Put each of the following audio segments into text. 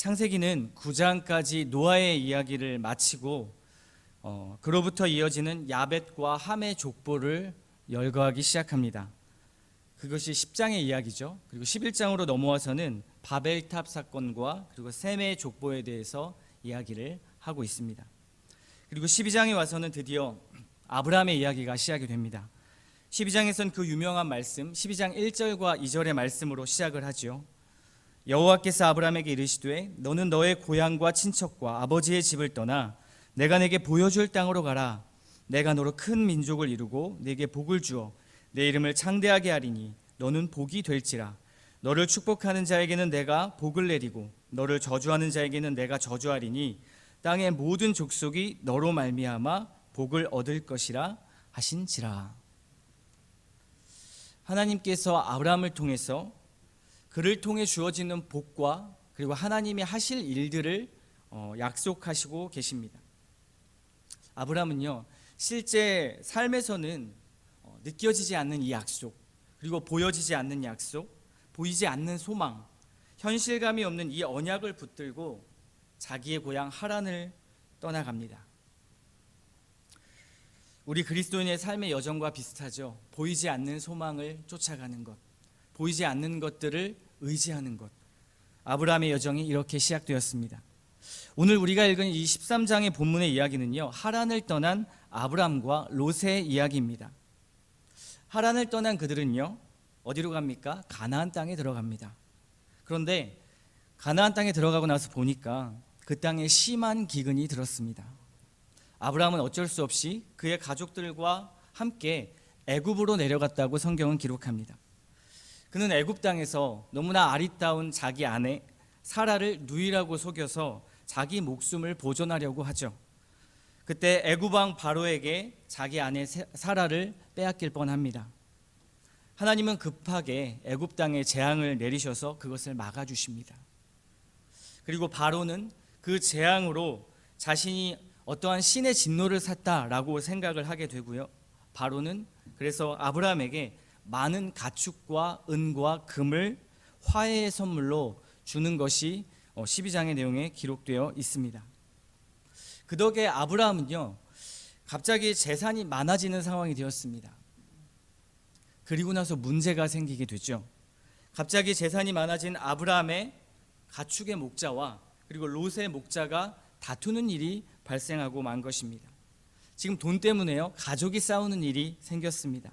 창세기는 9장까지 노아의 이야기를 마치고 그로부터 이어지는 야벳과 함의 족보를 열거하기 시작합니다. 그것이 10장의 이야기죠. 그리고 11장으로 넘어와서는 바벨탑 사건과 그리고 셈의 족보에 대해서 이야기를 하고 있습니다. 그리고 12장에 와서는 드디어 아브라함의 이야기가 시작이 됩니다. 12장에서는 그 유명한 말씀 12장 1절과 2절의 말씀으로 시작을 하죠. 여호와께서 아브라함에게 이르시되 너는 너의 고향과 친척과 아버지의 집을 떠나 내가 내게 보여줄 땅으로 가라. 내가 너로 큰 민족을 이루고 내게 복을 주어 내 이름을 창대하게 하리니 너는 복이 될지라. 너를 축복하는 자에게는 내가 복을 내리고 너를 저주하는 자에게는 내가 저주하리니 땅의 모든 족속이 너로 말미암아 복을 얻을 것이라 하신지라. 하나님께서 아브라함을 통해서 그를 통해 주어지는 복과 그리고 하나님이 하실 일들을 약속하시고 계십니다. 아브라함은요, 실제 삶에서는 느껴지지 않는 이 약속, 그리고 보여지지 않는 약속, 보이지 않는 소망, 현실감이 없는 이 언약을 붙들고 자기의 고향 하란을 떠나갑니다. 우리 그리스도인의 삶의 여정과 비슷하죠. 보이지 않는 소망을 쫓아가는 것, 보이지 않는 것들을 의지하는 것. 아브라함의 여정이 이렇게 시작되었습니다. 오늘 우리가 읽은 이 13장의 본문의 이야기는요, 하란을 떠난 아브라함과 롯의 이야기입니다. 하란을 떠난 그들은요, 어디로 갑니까? 가나안 땅에 들어갑니다. 그런데 가나안 땅에 들어가고 나서 보니까 그 땅에 심한 기근이 들었습니다. 아브라함은 어쩔 수 없이 그의 가족들과 함께 애굽으로 내려갔다고 성경은 기록합니다. 그는 애굽 땅에서 너무나 아리따운 자기 아내 사라를 누이라고 속여서 자기 목숨을 보존하려고 하죠. 그때 애굽 왕 바로에게 자기 아내 사라를 빼앗길 뻔합니다. 하나님은 급하게 애굽 땅에 재앙을 내리셔서 그것을 막아주십니다. 그리고 바로는 그 재앙으로 자신이 어떠한 신의 진노를 샀다라고 생각을 하게 되고요. 바로는 그래서 아브라함에게 많은 가축과 은과 금을 화해의 선물로 주는 것이 12장의 내용에 기록되어 있습니다. 그 덕에 아브라함은요, 갑자기 재산이 많아지는 상황이 되었습니다. 그리고 나서 문제가 생기게 되죠. 갑자기 재산이 많아진 아브라함의 가축의 목자와 그리고 롯의 목자가 다투는 일이 발생하고 만 것입니다. 지금 돈 때문에요, 가족이 싸우는 일이 생겼습니다.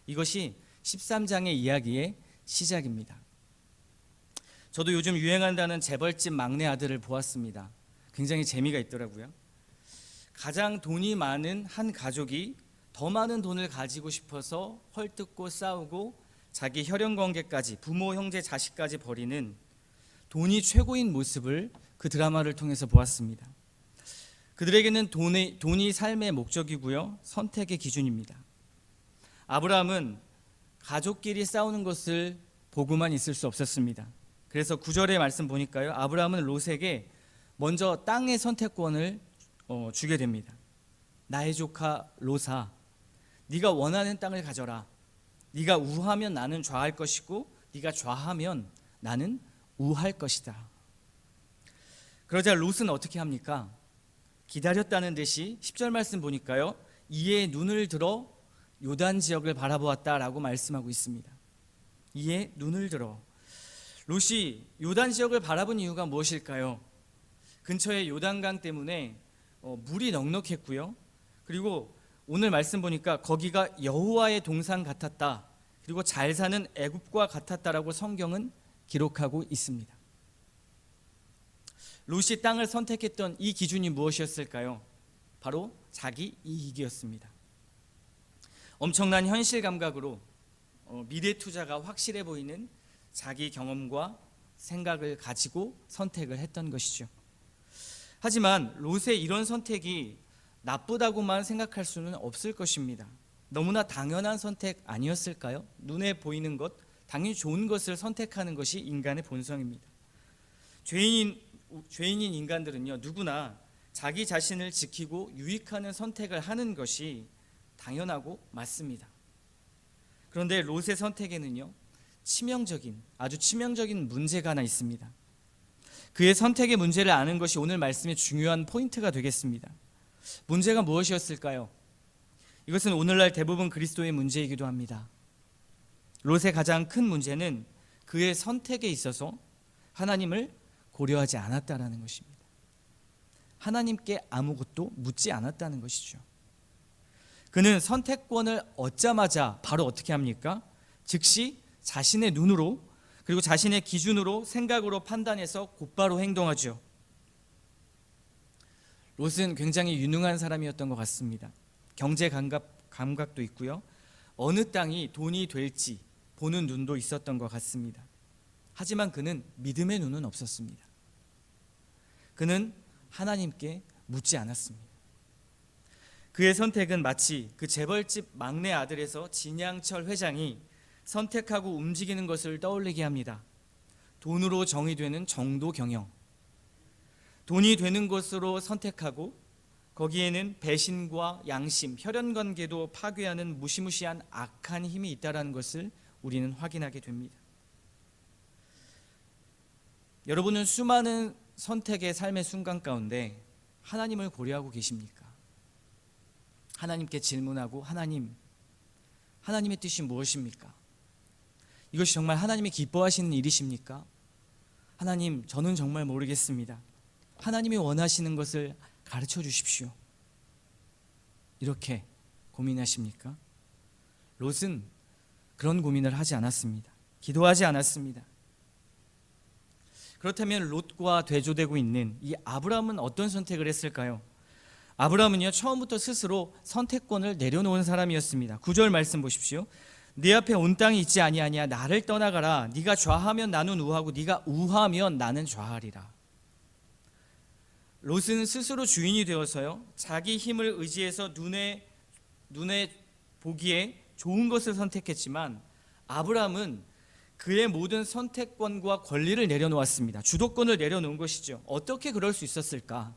이것이 13장의 이야기의 시작입니다. 저도 요즘 유행한다는 재벌집 막내 아들을 보았습니다. 굉장히 재미가 있더라고요. 가장 돈이 많은 한 가족이 더 많은 돈을 가지고 싶어서 헐뜯고 싸우고 자기 혈연관계까지 부모, 형제, 자식까지 버리는 돈이 최고인 모습을 그 드라마를 통해서 보았습니다. 그들에게는 돈이 삶의 목적이고요, 선택의 기준입니다. 아브라함은 가족끼리 싸우는 것을 보고만 있을 수 없었습니다. 그래서 9절의 말씀 보니까요, 아브라함은 롯에게 먼저 땅의 선택권을 주게 됩니다. 나의 조카 롯아, 네가 원하는 땅을 가져라. 네가 우하면 나는 좌할 것이고 네가 좌하면 나는 우할 것이다. 그러자 롯은 어떻게 합니까? 기다렸다는 듯이 10절 말씀 보니까요, 이에 눈을 들어 요단 지역을 바라보았다라고 말씀하고 있습니다. 이에 눈을 들어. 롯이 요단 지역을 바라본 이유가 무엇일까요? 근처에 요단강 때문에 물이 넉넉했고요. 그리고 오늘 말씀 보니까 거기가 여호와의 동산 같았다. 그리고 잘 사는 애굽과 같았다라고 성경은 기록하고 있습니다. 롯이 땅을 선택했던 이 기준이 무엇이었을까요? 바로 자기 이익이었습니다. 엄청난 현실 감각으로 미래 투자가 확실해 보이는 자기 경험과 생각을 가지고 선택을 했던 것이죠. 하지만 롯의 이런 선택이 나쁘다고만 생각할 수는 없을 것입니다. 너무나 당연한 선택 아니었을까요? 눈에 보이는 것, 당연히 좋은 것을 선택하는 것이 인간의 본성입니다. 죄인인 인간들은요, 누구나 자기 자신을 지키고 유익하는 선택을 하는 것이 당연하고 맞습니다. 그런데 롯의 선택에는요, 아주 치명적인 문제가 하나 있습니다. 그의 선택의 문제를 아는 것이 오늘 말씀의 중요한 포인트가 되겠습니다. 문제가 무엇이었을까요? 이것은 오늘날 대부분 그리스도의 문제이기도 합니다. 롯의 가장 큰 문제는 그의 선택에 있어서 하나님을 고려하지 않았다라는 것입니다. 하나님께 아무것도 묻지 않았다는 것이죠. 그는 선택권을 얻자마자 바로 어떻게 합니까? 즉시 자신의 눈으로 그리고 자신의 기준으로 생각으로 판단해서 곧바로 행동하죠. 롯은 굉장히 유능한 사람이었던 것 같습니다. 경제 감각도 있고요. 어느 땅이 돈이 될지 보는 눈도 있었던 것 같습니다. 하지만 그는 믿음의 눈은 없었습니다. 그는 하나님께 묻지 않았습니다. 그의 선택은 마치 그 재벌집 막내 아들에서 진양철 회장이 선택하고 움직이는 것을 떠올리게 합니다. 돈으로 정의되는 정도 경영, 돈이 되는 것으로 선택하고 거기에는 배신과 양심, 혈연관계도 파괴하는 무시무시한 악한 힘이 있다는 것을 우리는 확인하게 됩니다. 여러분은 수많은 선택의 삶의 순간 가운데 하나님을 고려하고 계십니까? 하나님께 질문하고 하나님의 뜻이 무엇입니까? 이것이 정말 하나님이 기뻐하시는 일이십니까? 하나님, 저는 정말 모르겠습니다. 하나님이 원하시는 것을 가르쳐 주십시오. 이렇게 고민하십니까? 롯은 그런 고민을 하지 않았습니다. 기도하지 않았습니다. 그렇다면 롯과 대조되고 있는 이 아브라함은 어떤 선택을 했을까요? 아브라함은요, 처음부터 스스로 선택권을 내려놓은 사람이었습니다. 9절 말씀 보십시오. 네 앞에 온 땅이 있지 아니하냐. 나를 떠나가라. 네가 좌하면 나는 우하고 네가 우하면 나는 좌하리라. 롯은 스스로 주인이 되어서요, 자기 힘을 의지해서 눈에 보기에 좋은 것을 선택했지만 아브라함은 그의 모든 선택권과 권리를 내려놓았습니다. 주도권을 내려놓은 것이죠. 어떻게 그럴 수 있었을까?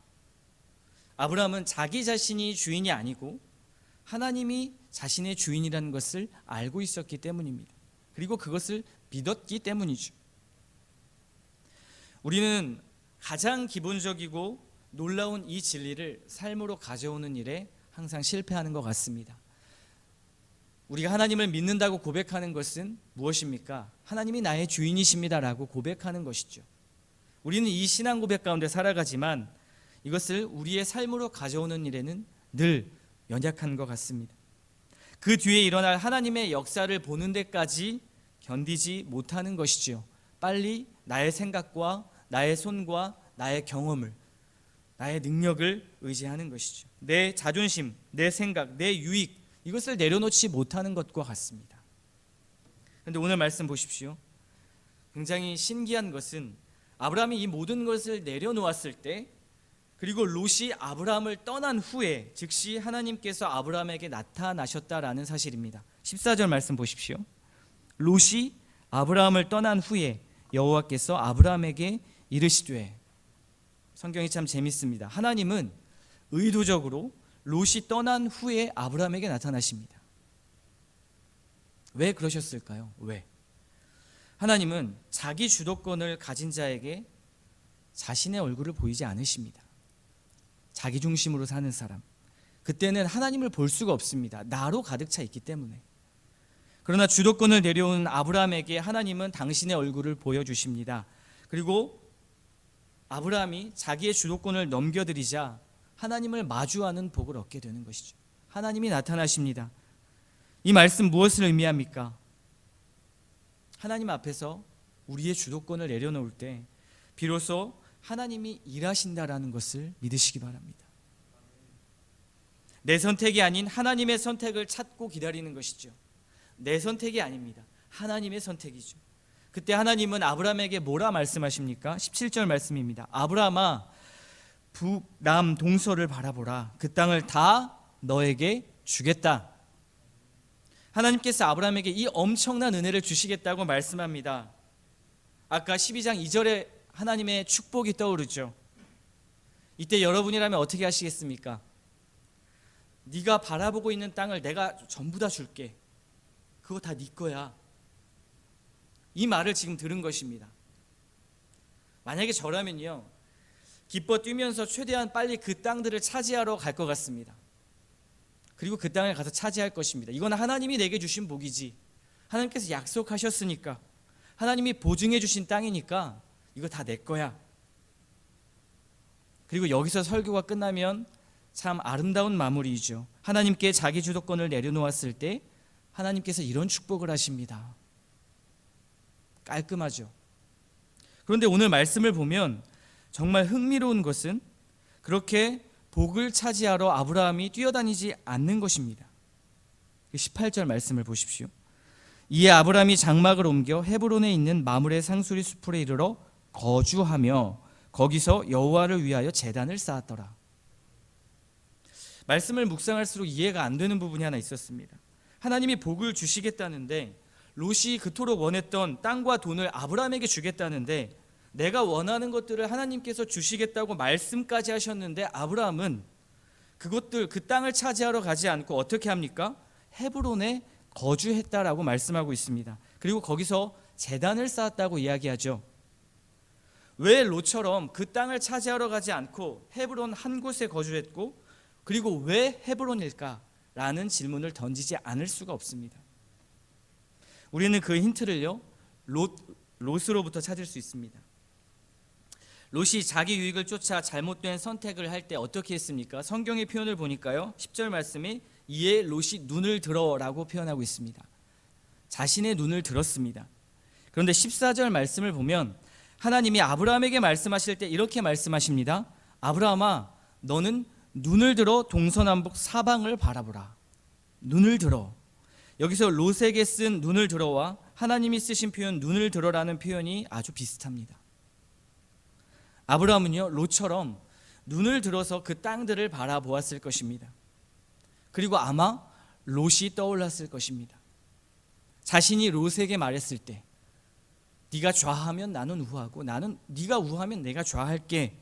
아브라함은 자기 자신이 주인이 아니고 하나님이 자신의 주인이라는 것을 알고 있었기 때문입니다. 그리고 그것을 믿었기 때문이죠. 우리는 가장 기본적이고 놀라운 이 진리를 삶으로 가져오는 일에 항상 실패하는 것 같습니다. 우리가 하나님을 믿는다고 고백하는 것은 무엇입니까? 하나님이 나의 주인이십니다라고 고백하는 것이죠. 우리는 이 신앙 고백 가운데 살아가지만 이것을 우리의 삶으로 가져오는 일에는 늘 연약한 것 같습니다. 그 뒤에 일어날 하나님의 역사를 보는 데까지 견디지 못하는 것이죠. 빨리 나의 생각과 나의 손과 나의 경험을, 나의 능력을 의지하는 것이죠. 내 자존심, 내 생각, 내 유익, 이것을 내려놓지 못하는 것과 같습니다. 그런데 오늘 말씀 보십시오. 굉장히 신기한 것은 아브라함이 이 모든 것을 내려놓았을 때, 그리고 롯이 아브라함을 떠난 후에 즉시 하나님께서 아브라함에게 나타나셨다라는 사실입니다. 14절 말씀 보십시오. 롯이 아브라함을 떠난 후에 여호와께서 아브라함에게 이르시되, 성경이 참 재밌습니다. 하나님은 의도적으로 롯이 떠난 후에 아브라함에게 나타나십니다. 왜 그러셨을까요? 왜? 하나님은 자기 주도권을 가진 자에게 자신의 얼굴을 보이지 않으십니다. 자기 중심으로 사는 사람, 그때는 하나님을 볼 수가 없습니다. 나로 가득 차 있기 때문에. 그러나 주도권을 내려온 아브라함에게 하나님은 당신의 얼굴을 보여주십니다. 그리고 아브라함이 자기의 주도권을 넘겨드리자 하나님을 마주하는 복을 얻게 되는 것이죠. 하나님이 나타나십니다. 이 말씀 무엇을 의미합니까? 하나님 앞에서 우리의 주도권을 내려놓을 때 비로소 하나님이 일하신다라는 것을 믿으시기 바랍니다. 내 선택이 아닌 하나님의 선택을 찾고 기다리는 것이죠. 내 선택이 아닙니다. 하나님의 선택이죠. 그때 하나님은 아브라함에게 뭐라 말씀하십니까? 17절 말씀입니다. 아브라함아, 북남 동서를 바라보라. 그 땅을 다 너에게 주겠다. 하나님께서 아브라함에게 이 엄청난 은혜를 주시겠다고 말씀합니다. 아까 12장 2절에 하나님의 축복이 떠오르죠. 이때 여러분이라면 어떻게 하시겠습니까? 네가 바라보고 있는 땅을 내가 전부 다 줄게. 그거 다 네 거야. 이 말을 지금 들은 것입니다. 만약에 저라면요, 기뻐 뛰면서 최대한 빨리 그 땅들을 차지하러 갈 것 같습니다. 그리고 그 땅을 가서 차지할 것입니다. 이건 하나님이 내게 주신 복이지, 하나님께서 약속하셨으니까, 하나님이 보증해 주신 땅이니까 이거 다 내 거야. 그리고 여기서 설교가 끝나면 참 아름다운 마무리이죠. 하나님께 자기 주도권을 내려놓았을 때 하나님께서 이런 축복을 하십니다. 깔끔하죠. 그런데 오늘 말씀을 보면 정말 흥미로운 것은 그렇게 복을 차지하러 아브라함이 뛰어다니지 않는 것입니다. 18절 말씀을 보십시오. 이에 아브라함이 장막을 옮겨 헤브론에 있는 마므레 상수리 숲으로 이르러 거주하며 거기서 여호와를 위하여 제단을 쌓았더라. 말씀을 묵상할수록 이해가 안 되는 부분이 하나 있었습니다. 하나님이 복을 주시겠다는데, 롯이 그토록 원했던 땅과 돈을 아브라함에게 주겠다는데, 내가 원하는 것들을 하나님께서 주시겠다고 말씀까지 하셨는데 아브라함은 그것들, 그 땅을 차지하러 가지 않고 어떻게 합니까? 헤브론에 거주했다라고 말씀하고 있습니다. 그리고 거기서 제단을 쌓았다고 이야기하죠. 왜 롯처럼 그 땅을 차지하러 가지 않고 헤브론 한 곳에 거주했고, 그리고 왜 헤브론일까라는 질문을 던지지 않을 수가 없습니다. 우리는 그 힌트를요, 롯으로부터 찾을 수 있습니다. 롯이 자기 유익을 쫓아 잘못된 선택을 할 때 어떻게 했습니까? 성경의 표현을 보니까요, 10절 말씀이 이에 롯이 눈을 들어라고 표현하고 있습니다. 자신의 눈을 들었습니다. 그런데 14절 말씀을 보면 하나님이 아브라함에게 말씀하실 때 이렇게 말씀하십니다. 아브라함아, 너는 눈을 들어 동서남북 사방을 바라보라. 눈을 들어. 여기서 롯에게 쓴 눈을 들어와 하나님이 쓰신 표현 눈을 들어라는 표현이 아주 비슷합니다. 아브라함은요, 롯처럼 눈을 들어서 그 땅들을 바라보았을 것입니다. 그리고 아마 롯이 떠올랐을 것입니다. 자신이 롯에게 말했을 때 네가 좌하면 나는 우하고 네가 우하면 내가 좌할게.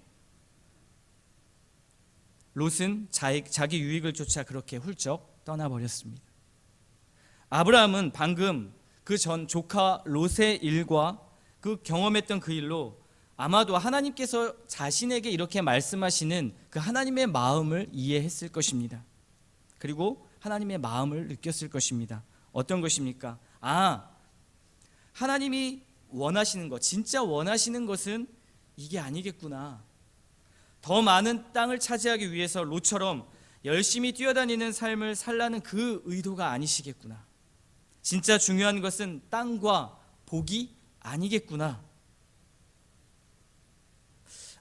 롯은 자기 유익을 쫓아 그렇게 훌쩍 떠나버렸습니다. 아브라함은 방금 그 전 조카 롯의 일과 그 경험했던 그 일로 아마도 하나님께서 자신에게 이렇게 말씀하시는 그 하나님의 마음을 이해했을 것입니다. 그리고 하나님의 마음을 느꼈을 것입니다. 어떤 것입니까? 하나님이 원하시는 것, 진짜 원하시는 것은 이게 아니겠구나. 더 많은 땅을 차지하기 위해서 롯처럼 열심히 뛰어다니는 삶을 살라는 그 의도가 아니시겠구나. 진짜 중요한 것은 땅과 복이 아니겠구나.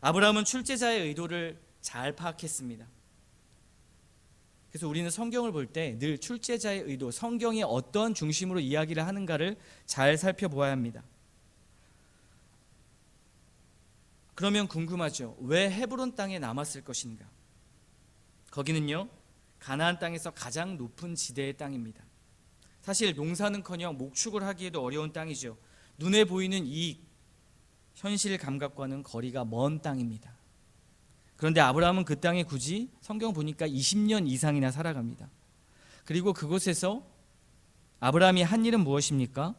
아브라함은 출제자의 의도를 잘 파악했습니다. 그래서 우리는 성경을 볼 때 늘 출제자의 의도, 성경이 어떠한 중심으로 이야기를 하는가를 잘 살펴보아야 합니다. 그러면 궁금하죠. 왜 헤브론 땅에 남았을 것인가? 거기는요, 가나안 땅에서 가장 높은 지대의 땅입니다. 사실 농사는커녕 목축을 하기에도 어려운 땅이죠. 눈에 보이는 이익, 현실 감각과는 거리가 먼 땅입니다. 그런데 아브라함은 그 땅에 굳이 성경 보니까 20년 이상이나 살아갑니다. 그리고 그곳에서 아브라함이 한 일은 무엇입니까?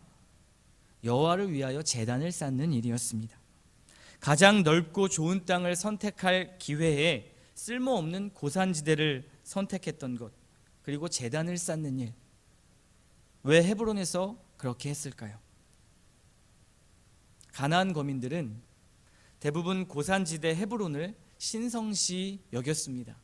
여호와를 위하여 제단을 쌓는 일이었습니다. 가장 넓고 좋은 땅을 선택할 기회에 쓸모없는 고산지대를 선택했던 것, 그리고 제단을 쌓는 일. 왜 헤브론에서 그렇게 했을까요? 가나안 거민들은 대부분 고산지대 헤브론을 신성시 여겼습니다.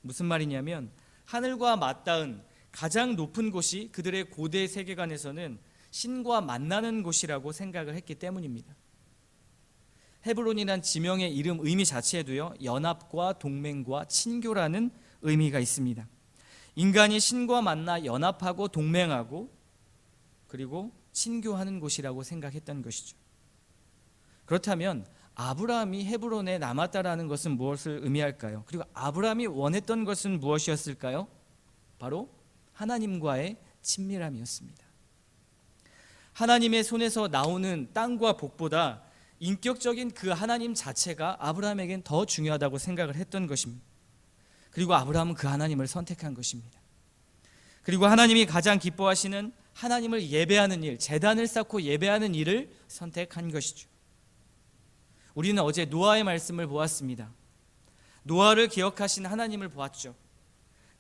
무슨 말이냐면 하늘과 맞닿은 가장 높은 곳이 그들의 고대 세계관에서는 신과 만나는 곳이라고 생각을 했기 때문입니다. 헤브론이란 지명의 이름 의미 자체에도요, 연합과 동맹과 친교라는 의미가 있습니다. 인간이 신과 만나 연합하고 동맹하고 그리고 친교하는 곳이라고 생각했던 것이죠. 그렇다면 아브라함이 헤브론에 남았다라는 것은 무엇을 의미할까요? 그리고 아브라함이 원했던 것은 무엇이었을까요? 바로 하나님과의 친밀함이었습니다. 하나님의 손에서 나오는 땅과 복보다 인격적인 그 하나님 자체가 아브라함에겐 더 중요하다고 생각을 했던 것입니다. 그리고 아브라함은 그 하나님을 선택한 것입니다. 그리고 하나님이 가장 기뻐하시는 하나님을 예배하는 일, 제단을 쌓고 예배하는 일을 선택한 것이죠. 우리는 어제 노아의 말씀을 보았습니다. 노아를 기억하신 하나님을 보았죠.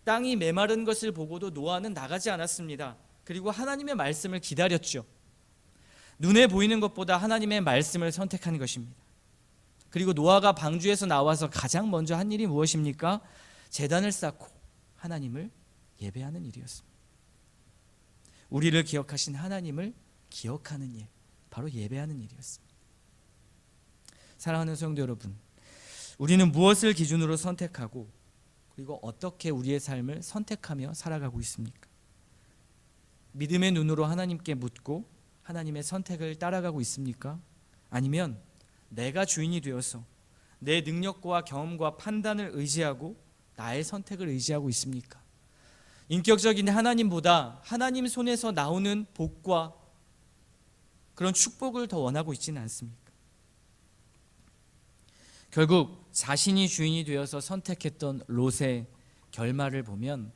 땅이 메마른 것을 보고도 노아는 나가지 않았습니다. 그리고 하나님의 말씀을 기다렸죠. 눈에 보이는 것보다 하나님의 말씀을 선택한 것입니다. 그리고 노아가 방주에서 나와서 가장 먼저 한 일이 무엇입니까? 제단을 쌓고 하나님을 예배하는 일이었습니다. 우리를 기억하신 하나님을 기억하는 일, 바로 예배하는 일이었습니다. 사랑하는 성도 여러분, 우리는 무엇을 기준으로 선택하고 그리고 어떻게 우리의 삶을 선택하며 살아가고 있습니까? 믿음의 눈으로 하나님께 묻고 하나님의 선택을 따라가고 있습니까? 아니면 내가 주인이 되어서 내 능력과 경험과 판단을 의지하고 나의 선택을 의지하고 있습니까? 인격적인 하나님보다 하나님 손에서 나오는 복과 그런 축복을 더 원하고 있지는 않습니까? 결국 자신이 주인이 되어서 선택했던 롯의 결말을 보면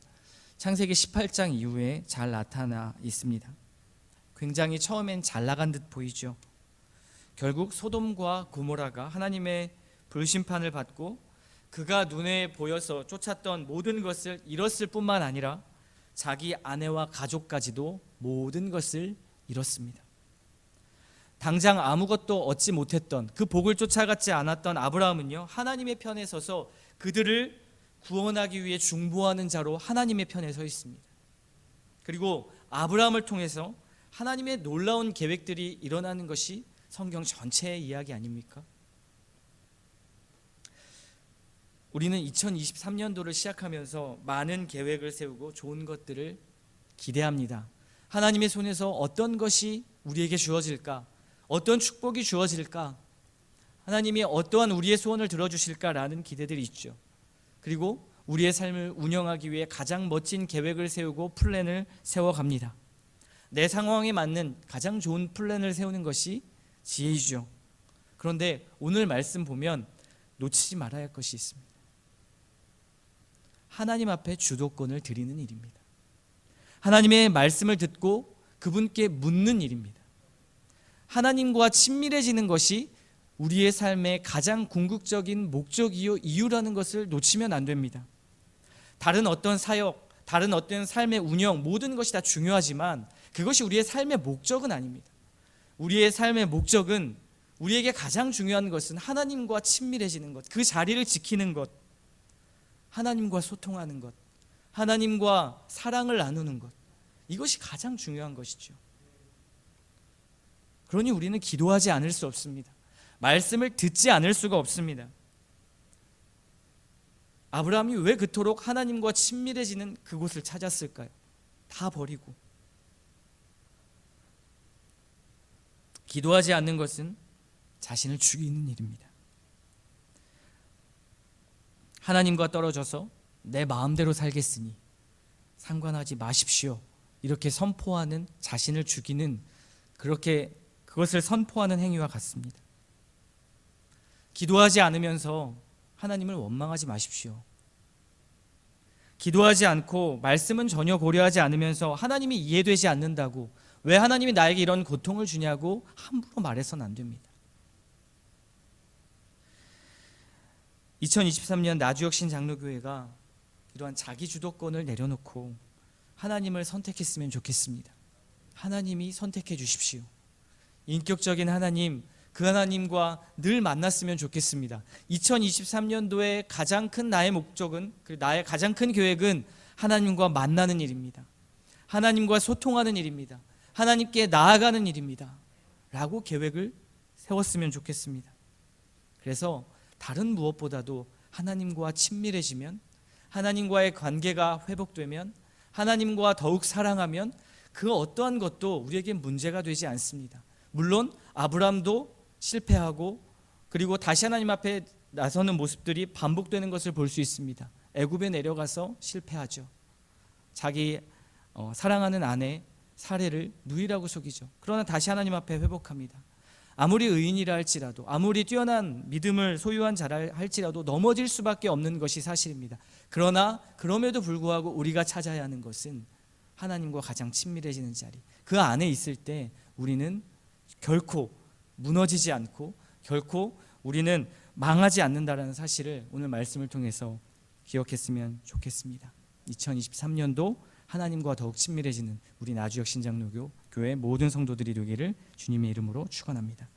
창세기 18장 이후에 잘 나타나 있습니다. 굉장히 처음엔 잘 나간 듯 보이죠. 결국 소돔과 고모라가 하나님의 불심판을 받고 그가 눈에 보여서 쫓았던 모든 것을 잃었을 뿐만 아니라 자기 아내와 가족까지도 모든 것을 잃었습니다. 당장 아무것도 얻지 못했던 그 복을 쫓아가지 않았던 아브라함은요, 하나님의 편에 서서 그들을 구원하기 위해 중보하는 자로 하나님의 편에 서 있습니다. 그리고 아브라함을 통해서 하나님의 놀라운 계획들이 일어나는 것이 성경 전체의 이야기 아닙니까? 우리는 2023년도를 시작하면서 많은 계획을 세우고 좋은 것들을 기대합니다. 하나님의 손에서 어떤 것이 우리에게 주어질까? 어떤 축복이 주어질까? 하나님이 어떠한 우리의 소원을 들어주실까라는 기대들이 있죠. 그리고 우리의 삶을 운영하기 위해 가장 멋진 계획을 세우고 플랜을 세워갑니다. 내 상황에 맞는 가장 좋은 플랜을 세우는 것이 지혜이죠. 그런데 오늘 말씀 보면 놓치지 말아야 할 것이 있습니다. 하나님 앞에 주도권을 드리는 일입니다. 하나님의 말씀을 듣고 그분께 묻는 일입니다. 하나님과 친밀해지는 것이 우리의 삶의 가장 궁극적인 목적이요 이유라는 것을 놓치면 안 됩니다. 다른 어떤 사역, 다른 어떤 삶의 운영, 모든 것이 다 중요하지만 그것이 우리의 삶의 목적은 아닙니다. 우리의 삶의 목적은, 우리에게 가장 중요한 것은 하나님과 친밀해지는 것, 그 자리를 지키는 것, 하나님과 소통하는 것, 하나님과 사랑을 나누는 것, 이것이 가장 중요한 것이죠. 그러니 우리는 기도하지 않을 수 없습니다. 말씀을 듣지 않을 수가 없습니다. 아브라함이 왜 그토록 하나님과 친밀해지는 그곳을 찾았을까요? 다 버리고. 기도하지 않는 것은 자신을 죽이는 일입니다. 하나님과 떨어져서 내 마음대로 살겠으니 상관하지 마십시오, 이렇게 선포하는, 자신을 죽이는, 그것을 선포하는 행위와 같습니다. 기도하지 않으면서 하나님을 원망하지 마십시오. 기도하지 않고 말씀은 전혀 고려하지 않으면서 하나님이 이해되지 않는다고, 왜 하나님이 나에게 이런 고통을 주냐고 함부로 말해서는 안 됩니다. 2023년 나주혁신 장로교회가 이러한 자기 주도권을 내려놓고 하나님을 선택했으면 좋겠습니다. 하나님이 선택해 주십시오. 인격적인 하나님, 그 하나님과 늘 만났으면 좋겠습니다. 2023년도에 가장 큰 나의 목적은, 나의 가장 큰 계획은 하나님과 만나는 일입니다. 하나님과 소통하는 일입니다. 하나님께 나아가는 일입니다. 라고 계획을 세웠으면 좋겠습니다. 그래서 다른 무엇보다도 하나님과 친밀해지면, 하나님과의 관계가 회복되면, 하나님과 더욱 사랑하면 그 어떠한 것도 우리에게 문제가 되지 않습니다. 물론 아브라함도 실패하고 그리고 다시 하나님 앞에 나서는 모습들이 반복되는 것을 볼 수 있습니다. 애굽에 내려가서 실패하죠. 자기 사랑하는 아내 사례를 누이라고 속이죠. 그러나 다시 하나님 앞에 회복합니다. 아무리 의인이라 할지라도, 아무리 뛰어난 믿음을 소유한 자라 할지라도 넘어질 수밖에 없는 것이 사실입니다. 그러나 그럼에도 불구하고 우리가 찾아야 하는 것은 하나님과 가장 친밀해지는 자리, 그 안에 있을 때 우리는 결코 무너지지 않고 결코 우리는 망하지 않는다라는 사실을 오늘 말씀을 통해서 기억했으면 좋겠습니다. 2023년도 하나님과 더욱 친밀해지는 우리 나주역 신장로교 교회 모든 성도들이 되기를 주님의 이름으로 축원합니다.